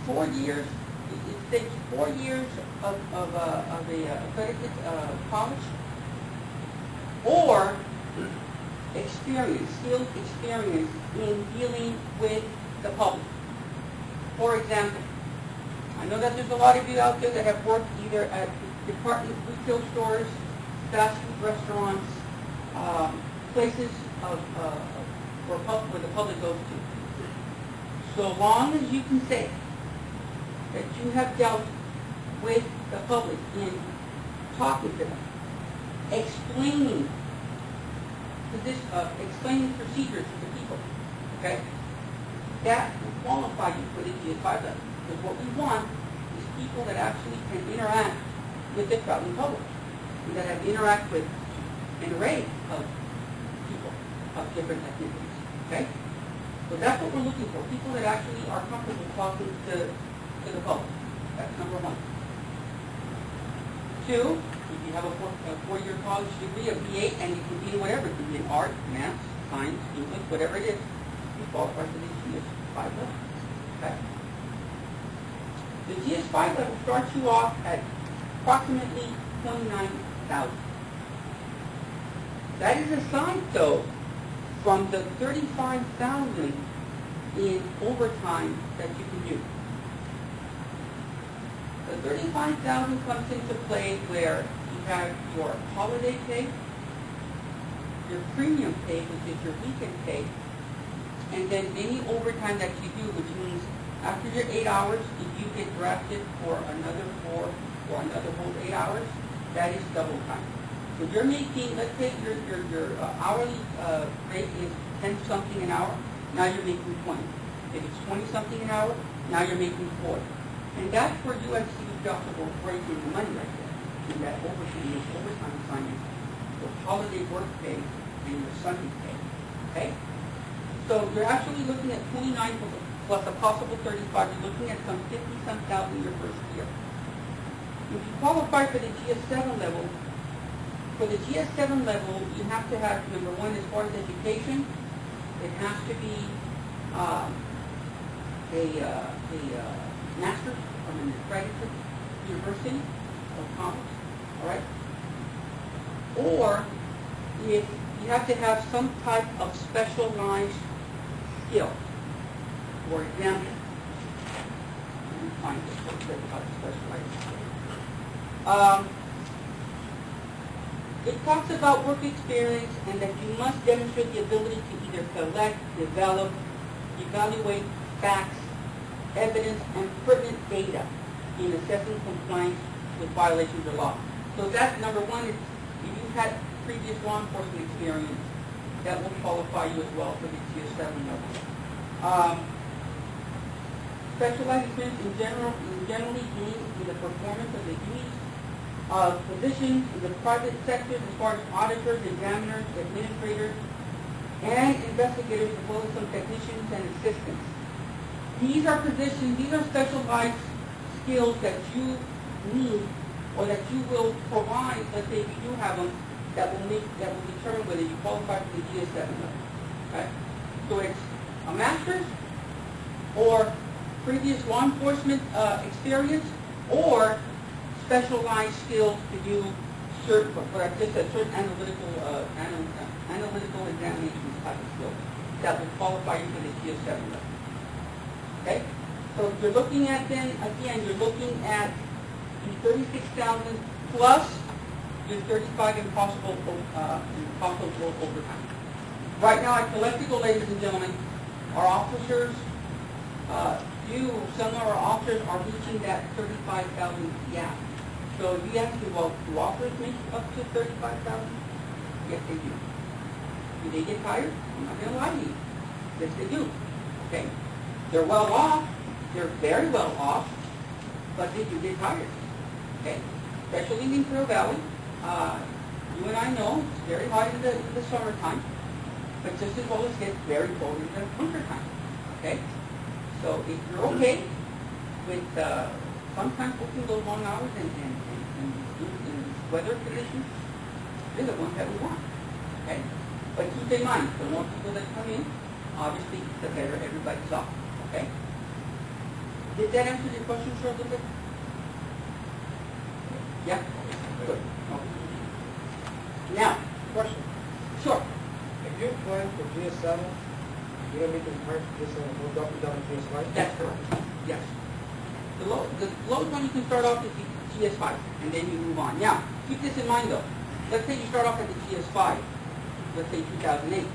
4 years, it takes 4 years of a accredited college, or experience, skilled experience in dealing with the public. For example, I know that there's a lot of you out there that have worked either at department retail stores, fast food restaurants, places where the public goes to. So long as you can say that you have dealt with the public in talking to them, explaining explaining procedures to the people, okay, that will qualify you for the GS5 level. Because what we want is people that actually can interact with the traveling public, and that have interact with an array of people of different activities. Okay? So that's what we're looking for. People that actually are comfortable talking to the public. That's number one. Two, if you have a four-year college degree, a BA, and you can be in whatever, it can be in art, math, science, English, whatever it is, you qualify for the GS5 level. Okay? The GS5 level starts you off at approximately $29,000. That is aside, though, from the $35,000 in overtime that you can do. The $35,000 comes into play where you have your holiday pay, your premium pay, which is your weekend pay, and then any overtime that you do, which means after your 8 hours, if you get drafted for another 4 or another whole 8 hours, that is double time. So you're making, let's say your hourly rate is 10 something an hour, now you're making 20. If it's 20 something an hour, now you're making 40. And that's where USC jobs will break in the money right there. In that overtime assignment, your holiday work pay and your Sunday pay. Okay? So you're actually looking at 29 plus a possible 35. You're looking at some 50-some thousand your first year. If you qualify for the GS7 level, you have to have, number one, as far as education, it has to be a master's from an accredited university or college, all right? Or if you have to have some type of specialized skill. For example, let me find this book that about specialized skill. It talks about work experience and that you must demonstrate the ability to either collect, develop, evaluate facts, evidence, and pertinent data in assessing compliance with violations of law. So that's number one. If you've had previous law enforcement experience, that will qualify you as well for the GS7 level. Specialized experience generally means in the performance of the duties of positions in the private sector as far as auditors, examiners, administrators, and investigators, as well as some technicians and assistants. These are positions, these are specialized skills that you need or that you will provide, let's say if you do have them, that will determine whether you qualify for the GS7 level. Okay? So it's a master's or previous law enforcement experience or specialized skills to do certain, what I just said, certain analytical examinations type of skills that will qualify you for the GS7 level. Okay? So you're looking at then, again, you're looking at the 36,000 plus your 35 impossible overtime. Right now at Collectical, ladies and gentlemen, our officers, some of our officers are reaching that 35,000 gap. So if you ask me, well, do officers make up to 35,000? Yes, they do. Do they get tired? I'm not going to lie to you. Yes, they do. Okay? They're well off. They're very well off, but they do get tired. Okay? Especially in Imperial Valley. You and I know it's very hot in the summertime, but just as well as gets very cold in the wintertime. Okay? So if you're okay with sometimes working those long hours and weather conditions, they're the ones that we want. Okay? But keep in mind, the more people that come in, obviously the better everybody's off. Okay? Did that answer your question, sir, a little bit? Yeah? Good. Okay. Now, Question. sure. If you apply for GS7, you don't need to apply for GS7 and move up and down to GS5? That's correct. Yes. The lowest one you can start off is the GS5, and then you move on. Now, keep this in mind though. Let's say you start off at the GS5, let's say 2008.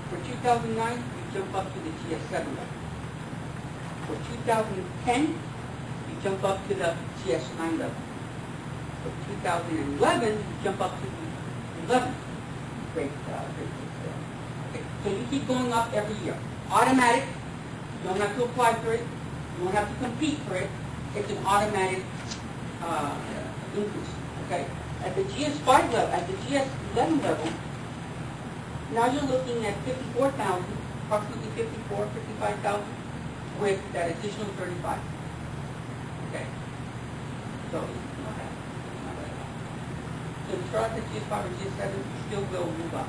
For 2009, you jump up to the GS7 level. For 2010, you jump up to the GS9 level. For 2011, you jump up to the 11th grade. Okay. So you keep going up every year. Automatic. You don't have to apply for it. You don't have to compete for it. It's an automatic increase. Okay. At the GS5 level, at the GS11 level, now you're looking at 54,000, approximately 55,000, with that additional 35. Okay. So it's not that. So if you start at GS5 or GS7, you still will move up.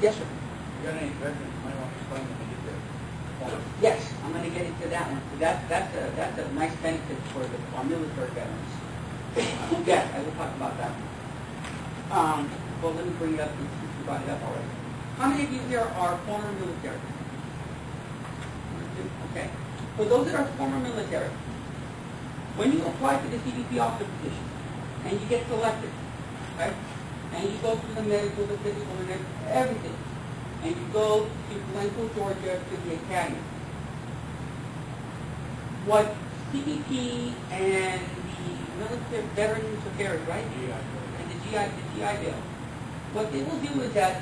Yes, sir. You got any veterans you might want to explain when you get there? Yes, I'm going to get into that one. So that's a nice benefit for our military veterans. Yes, I will talk about that one. Well, let me bring it up since you brought it up already. How many of you here are former military? Okay. For those that are former military, when you apply for the CBP officer position and you get selected, right, and you go through the medical, the physical, and everything, and you go to Glencoe, Georgia, to the academy, what CBP and the military veterans affairs, right, and the GI Bill, what they will do is that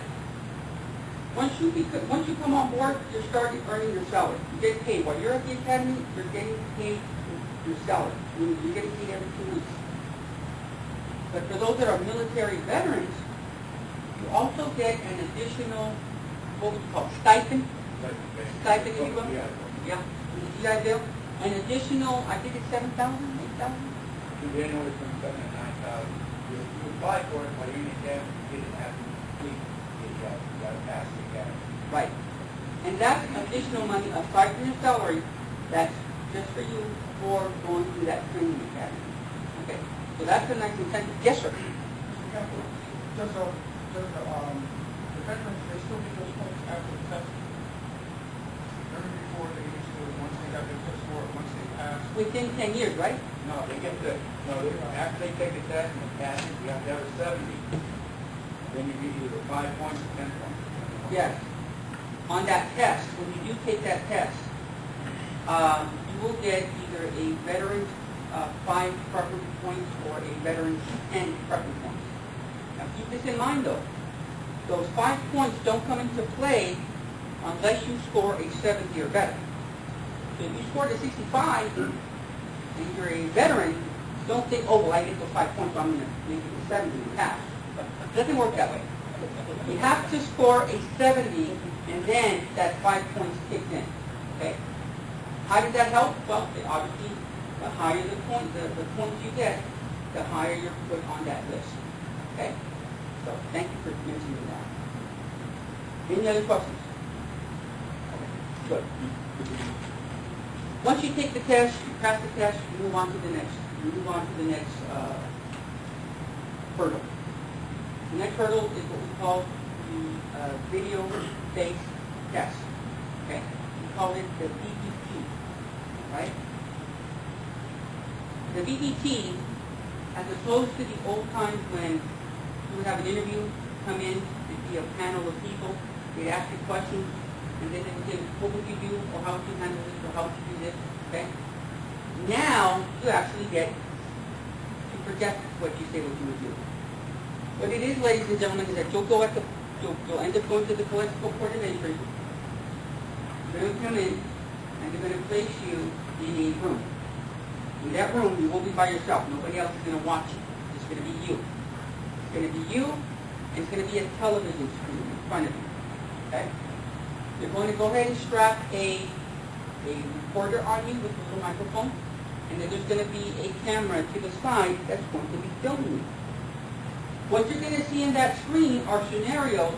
once you come on board, you start earning your salary. You get paid. While you're at the academy, you're getting paid your salary. You're getting paid every 2 weeks. But for those that are military veterans, you also get an additional, what would you call it, stipend? Stipend, if you will? Yeah, the GI Bill. An additional, I think it's 7,000, 8,000? You didn't know it's from 7,000 to 9,000. You apply for it, but you didn't have to complete the job. You got to pass the academy. Right. And that's additional money aside from your salary that's just for you for going through that training academy. Okay. So that's a nice incentive. Yes, sir. The veterans, they still get those points after the test. Remember before they used to, once they got their test score, once they pass. Within 10 years, right? No, after they take the test and pass it, you have to have a 70. Then you get either 5 points or 10 points. Yes. On that test, when you do take that test, you will get either a veteran 5 preference points or a veteran 10 preference points. Now keep this in mind though. Those 5 points don't come into play unless you score a 70 or better. So if you scored a 65 and you're a veteran, don't think, oh, well, I get those 5 points, so I'm going to make it a 70 and pass. It doesn't work that way. You have to score a 70 and then that 5 points kicks in. Okay? How does that help? Well, obviously, the higher the points you get, the higher you're put on that list. Okay? So thank you for mentioning that. Any other questions? Okay, good. Once you take the test, you pass the test, you move on to the next. You move on to the next hurdle. The next hurdle is what we call the video-based test. Okay? We call it the VBT. Right? The VBT, as opposed to the old times when you would have an interview, come in, there'd be a panel of people, they'd ask you questions, and then they would say, what would you do, or how would you handle this, or how would you do this, okay? Now, you actually get to project what you say what you would do. What it is, ladies and gentlemen, is that you'll end up going to the collectible coordination, you're going to come in, and they're going to place you in a room. In that room, you won't be by yourself. Nobody else is going to watch you. It's going to be you. It's going to be you, and it's going to be a television screen in front of you. Okay? You're going to go ahead and strap a recorder on you with a little microphone, and then there's going to be a camera to the side that's going to be filming you. What you're going to see in that screen are scenarios